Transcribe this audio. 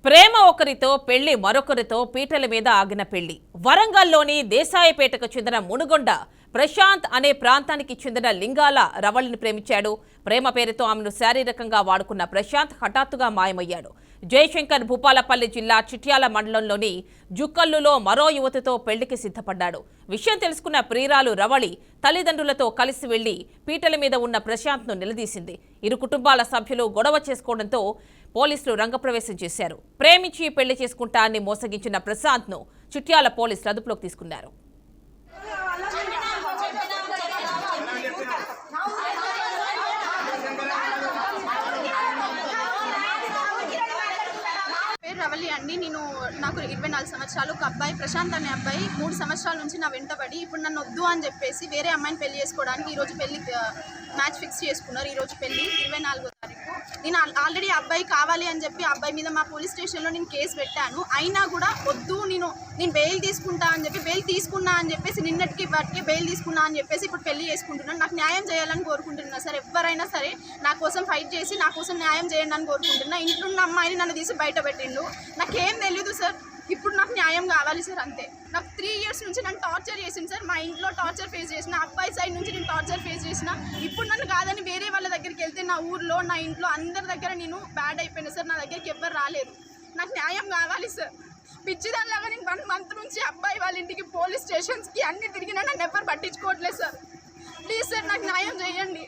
ప్రేమ ఒకరితో పెళ్లి మరొకరితో పీటల మీద ఆగిన పెళ్లి. వరంగల్లోని దేశాయపేటకు చెందిన మునుగొండ ప్రశాంత్ అనే ప్రాంతానికి చెందిన లింగాల రవళిని ప్రేమించాడు. ప్రేమ పేరుతో ఆమెను శారీరకంగా వాడుకున్న ప్రశాంత్ హఠాత్తుగా మాయమయ్యాడు. జయశంకర్ భూపాలపల్లి జిల్లా చిట్యాల మండలంలోని జుక్కల్లులో మరో యువతితో పెళ్లికి సిద్ధపడ్డాడు. విషయం తెలుసుకున్న ప్రియురాలు రవళి తల్లిదండ్రులతో కలిసి వెళ్లి పీటల మీద ఉన్న ప్రశాంత్ను నిలదీసింది. ఇరు కుటుంబాల సభ్యులు గొడవ చేసుకోవడంతో పోలీసులు రంగప్రవేశం చేశారు. ప్రేమించి పెళ్లి చేసుకుంటా అని మోసగించిన ప్రశాంత్ను చిట్యాల పోలీసులు అదుపులోకి తీసుకున్నారు. రవళి అండి. నాకు 24 సంవత్సరాలు. ఒక అబ్బాయి ప్రశాంత్ అనే అబ్బాయి 3 సంవత్సరాల నుంచి నా వెంటబడి ఇప్పుడు నన్ను వద్దు అని చెప్పేసి వేరే అమ్మాయిని పెళ్లి చేసుకోవడానికి ఈరోజు పెళ్లి మ్యాచ్ ఫిక్స్ చేసుకున్నారు. ఈరోజు పెళ్లి 24వ తారీఖు. నేను ఆల్రెడీ అబ్బాయి కావాలి అని చెప్పి అబ్బాయి మీద మా పోలీస్ స్టేషన్లో నేను కేసు పెట్టాను. అయినా కూడా వద్దు, నేను బెయిల్ తీసుకుంటా అని చెప్పి బెయిల్ తీసుకున్నా అని చెప్పేసి నిన్నటికి బట్టి బెయిల్ తీసుకున్నా అని చెప్పేసి ఇప్పుడు పెళ్లి చేసుకుంటున్నాను. నాకు న్యాయం చేయాలని కోరుకుంటున్నా సార్. ఎవరైనా సరే నా కోసం ఫైట్ చేసి నా కోసం న్యాయం చేయండి అని కోరుకుంటున్నా. ఇంట్లో ఉన్న అమ్మాయిని నన్ను తీసి బయట పెట్టిండు. నాకేం తెలీదు సార్. ఇప్పుడు నాకు న్యాయం కావాలి సార్, అంతే. నాకు 3 years నుంచి నన్ను టార్చర్ చేసింది సార్. మా ఇంట్లో టార్చర్ ఫేస్ చేసిన, అబ్బాయి సైడ్ నుంచి నేను టార్చర్ ఫేస్ చేసిన. ఇప్పుడు నన్ను కాదని వేరే వాళ్ళ దగ్గరికి వెళ్తే నా ఊర్లో నా ఇంట్లో అందరి దగ్గర నేను బ్యాడ్ అయిపోయినా సార్. నా దగ్గరికి ఎవ్వరు రాలేదు. నాకు న్యాయం కావాలి సార్. పిచ్చిదానిలాగా నేను 1 month నుంచి అబ్బాయి వాళ్ళ ఇంటికి పోలీస్ స్టేషన్స్కి అన్ని తిరిగినా నన్ను ఎవ్వరు పట్టించుకోవట్లేదు సార్. ప్లీజ్ సార్, నాకు న్యాయం చేయండి.